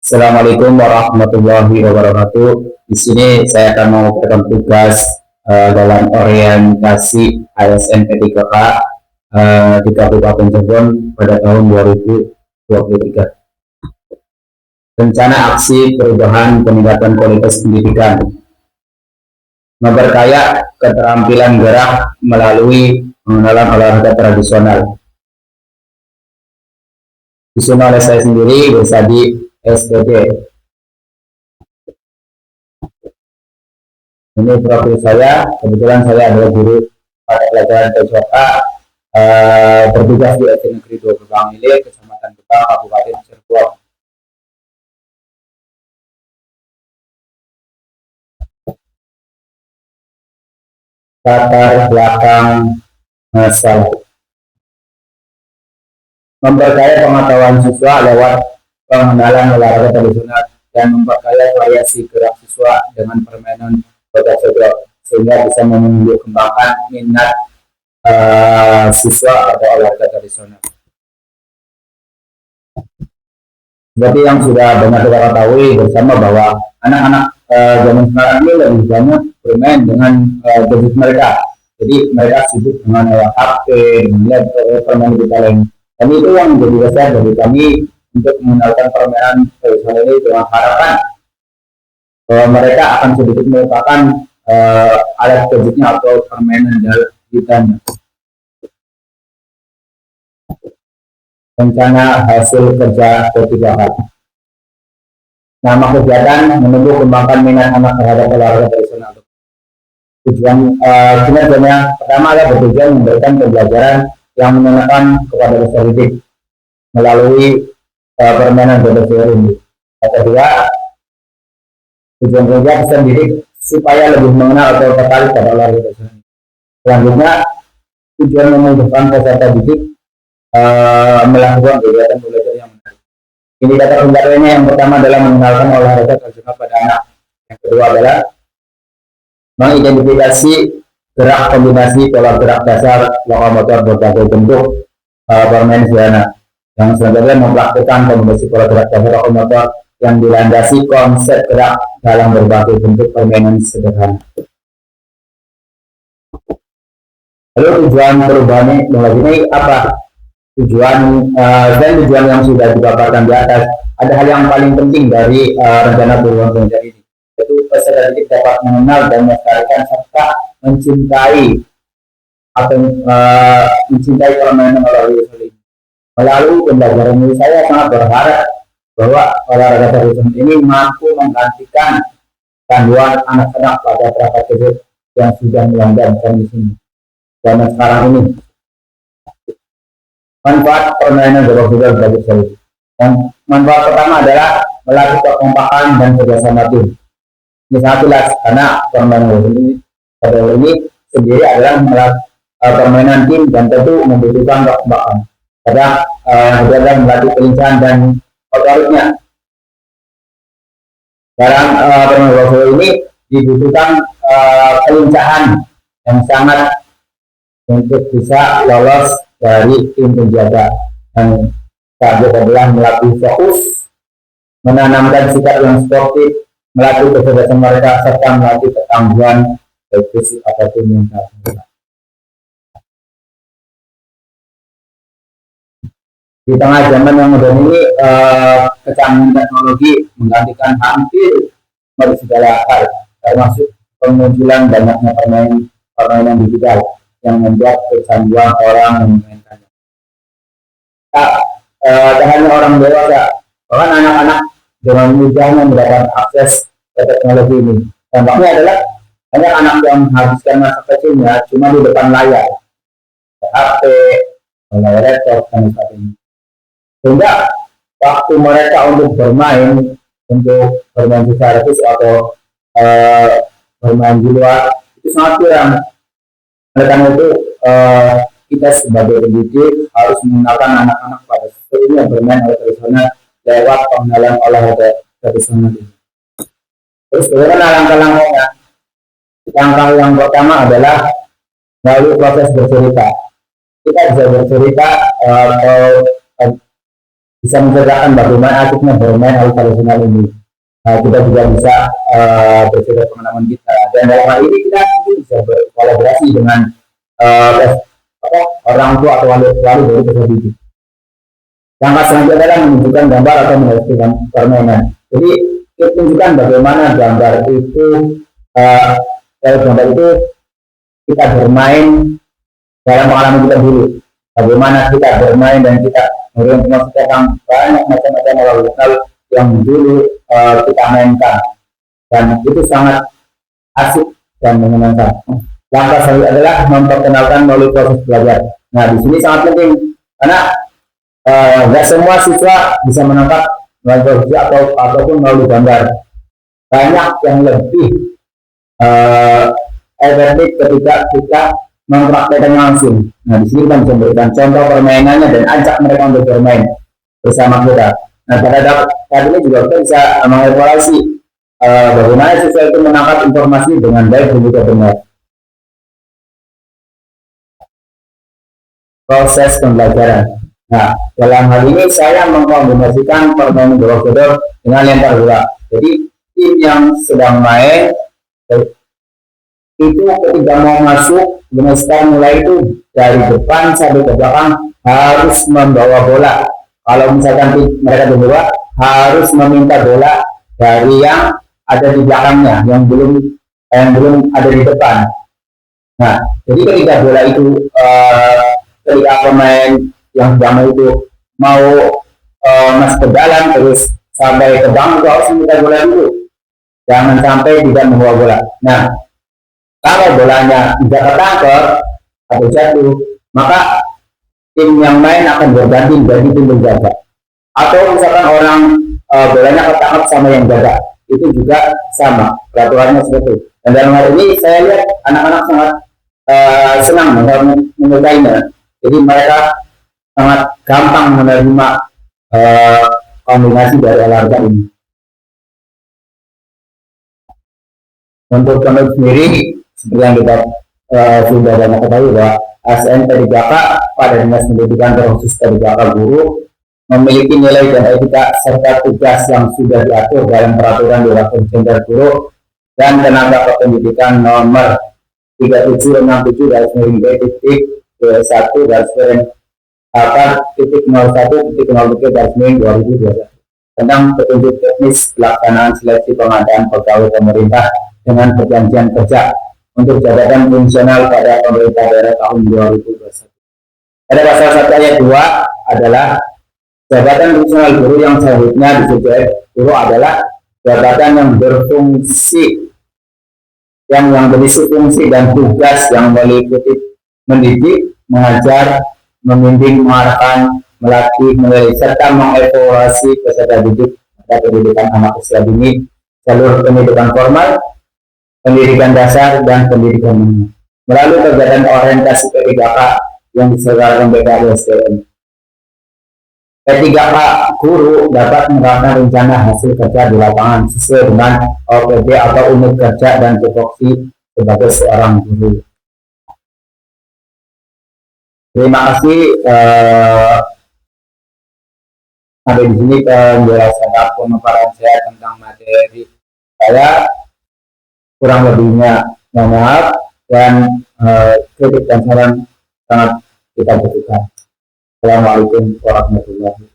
Assalamualaikum warahmatullahi wabarakatuh. Di sini saya akan memberikan tugas dalam orientasi ASN P3K di Kabupaten Cirebon pada tahun 2023. Rencana aksi perubahan peningkatan kualitas pendidikan, memperkaya keterampilan gerak melalui pengenalan olahraga tradisional. Disusun oleh saya sendiri, Bersadi SPD. Ini profil saya. Kebetulan saya adalah guru pada pelajaran PJK, bertugas di SD Negeri 2 Gebang Ilir, Kecamatan Gebang, Kabupaten Cirebon. Latar belakang masalah: memperkaya pengetahuan siswa lewat pengenalan olahraga tradisional dan memperkaya variasi gerak siswa dengan permainan botak-botak sehingga bisa menumbuhkembangkan minat siswa pada olahraga tradisional. Seperti yang sudah banyak kita ketahui bersama bahwa anak-anak zaman sekarang ini lebih banyak bermain dengan gadget mereka. Jadi mereka sibuk dengan HP, dengan laptop, permainan digital lain. Dan itu yang menjadi dasar dari kami untuk mengenalkan permainan tradisional ini dengan harapan bahwa mereka akan sedikit melupakan alat gadgetnya atau permainan digitalnya. Rencana hasil kerja P3K. Nama kegiatan menumbuh kembangkan minat anak terhadap olahraga tradisional. Tujuan kinerjanya pertama adalah bertujuan memberikan pembelajaran yang menyenangkan kepada peserta didik melalui permainan tradisional ini. Yang kedua, tujuan kerja peserta didik supaya lebih mengenal atau tertarik pada olahraga tradisional. Selanjutnya, tujuan memudahkan peserta didik melakukan kegiatan belajar yang menarik. Indikator pembelajarannya yang pertama adalah mengenalkan olahraga tradisional pada anak. Yang kedua adalah mengidentifikasi gerak kombinasi pola gerak dasar lokomotor berbagai bentuk permainan sederhana. Yang selanjutnya mempraktikkan kombinasi pola gerak dasar lokomotor yang dilandasi konsep gerak dalam berbagai bentuk permainan sederhana. Lalu tujuan perubahan ini apa? Tujuan yang sudah dipaparkan di atas. Ada hal yang paling penting dari rencana perubahan belajar ini, yaitu peserta didik dapat mengenal dan melestarikan serta mencintai permainan olahraga ini. Melalui pembelajaran ini saya sangat berharap bahwa olahraga tradisional ini mampu menggantikan panduan anak-anak pada perangkat gadget yang sudah melanda di sini zaman sekarang ini. Manfaat permainan bola bagi saya. Yang manfaat pertama adalah melatih kekompakan dan kerjasama tim. Ini sangat jelas karena permainan ini sendiri adalah permainan tim dan tentu membutuhkan kekompakan. Adalah melatih kelincahan dan motoriknya. Dalam permainan bola ini dibutuhkan kelincahan yang sangat untuk bisa lolos dari tim penjaga. Dan target adalah melatih fokus, menanamkan sikap yang sportif, melatih kecerdasan mereka, serta melatih ketangguhan fisik ataupun mental. Di tengah zaman yang modern ini, kecanggihan teknologi menggantikan hampir segala hal, termasuk kemunculan banyaknya permainan digital yang membuat kecanduan orang memainkannya. Tak hanya orang dewasa, bahkan anak-anak dengan mudahnya mendapat akses ke teknologi ini. Dampaknya adalah banyak anak yang menghabiskan masa kecilnya cuma di depan layar, HP, laptop, dan sebagainya. Sehingga waktu mereka untuk bermain secara fisik atau bermain di luar itu sangat kurang. Oleh karena itu, kita sebagai pendidik harus mengenalkan anak-anak pada seluruhnya bermain olahraga tradisional lewat pengenalan olahraga tradisional ini. Terus bagaimana langkah-langkahnya? Langkah yang pertama adalah melalui proses bercerita. Kita bisa bercerita atau bisa menceritakan bagaimana asiknya bermain alat tradisional ini. Kita juga bisa bercerita pengalaman kita, dan dalam hal ini kita bisa berkolaborasi dengan uh, orang tua atau wali dari peserta didik. Langkah selanjutnya adalah menunjukkan gambar atau menunjukkan permainan. Jadi kita tunjukkan bagaimana gambar itu, dalam gambar itu kita bermain dalam pengalaman kita dulu. Bagaimana kita bermain dan kita menginformasikan tentang banyak macam-macam hal yang dulu kita mainkan, dan itu sangat asik dan menyenangkan. Langkah selanjutnya adalah memperkenalkan melalui proses belajar. Nah, di sini sangat penting karena nggak semua siswa bisa menangkap melalui proses ataupun melalui gambar. Banyak yang lebih efektif ketika kita mempraktekkan langsung. Nah, di sini kita bisa memberikan contoh permainannya dan ajak mereka untuk bermain bersama kita. Nah, pada saat ini juga kita bisa mengevaluasi bagaimana siswa itu menangkap informasi dengan baik dan juga benar. Proses pembelajaran. Nah, dalam hal ini saya mengkombinasikan permainan gedor-gedor dengan lempar bola. Jadi tim yang sedang main itu ketika mau masuk dengan start mulai itu dari depan sampai ke belakang harus membawa bola. Kalau misalkan mereka berdua harus meminta bola dari yang ada di belakangnya, yang belum ada di depan. Nah, jadi ketika bola itu ketika pemain yang sedang itu mau masuk ke dalam terus sampai ke bangku harus meminta bola dulu. Jangan sampai tidak membawa bola. Nah, kalau bolanya tidak ketangkep atau jatuh, maka tim yang main akan berganti menjadi tim penjaga. Atau misalkan orang bolanya ketangkep sama yang jaga, itu juga sama peraturannya seperti itu. Dan dalam hal ini saya lihat anak-anak sangat senang menyukainya. Jadi mereka sangat gampang menerima kombinasi dari olahraga ini. Untuk kami sendiri, seperti yang kita sudah banyak ketahui bahwa ASN P3K pada Dinas Pendidikan Khusus P3K Guru memiliki nilai dan etika serta tugas yang sudah diatur dalam peraturan Dewan Jenderal Guru dan Tenaga Kependidikan nomor 3767 garis miring B.1 garis miring 8.01.03 garis miring 2021 tentang petunjuk teknis pelaksanaan seleksi pengadaan pegawai pemerintah dengan perjanjian kerja untuk jabatan fungsional pada pemerintah daerah tahun 2021. Pada pasal 1 ayat 2 adalah jabatan fungsional guru yang selanjutnya disebut guru adalah jabatan yang berfungsi yang berisi fungsi dan tugas yang meliputi mendidik, mengajar, membimbing, mengarahkan, melatih, menilai serta mengevaluasi peserta didik pada pendidikan anak usia dini, jalur pendidikan formal, pendidikan dasar, dan pendidikan menengah melalui kegiatan orientasi P3K yang diselenggarakan BKSDM. P3K guru dapat menerapkan rencana hasil kerja di lapangan sesuai dengan OPD atau unit kerja dan tupoksi sebagai seorang guru. Terima kasih. Sampai di sini penjelasan pemaparan saya tentang materi saya. Kurang lebihnya mohon maaf, dan kritik dan saran sangat kita butuhkan. Assalamualaikum warahmatullahi wabarakatuh.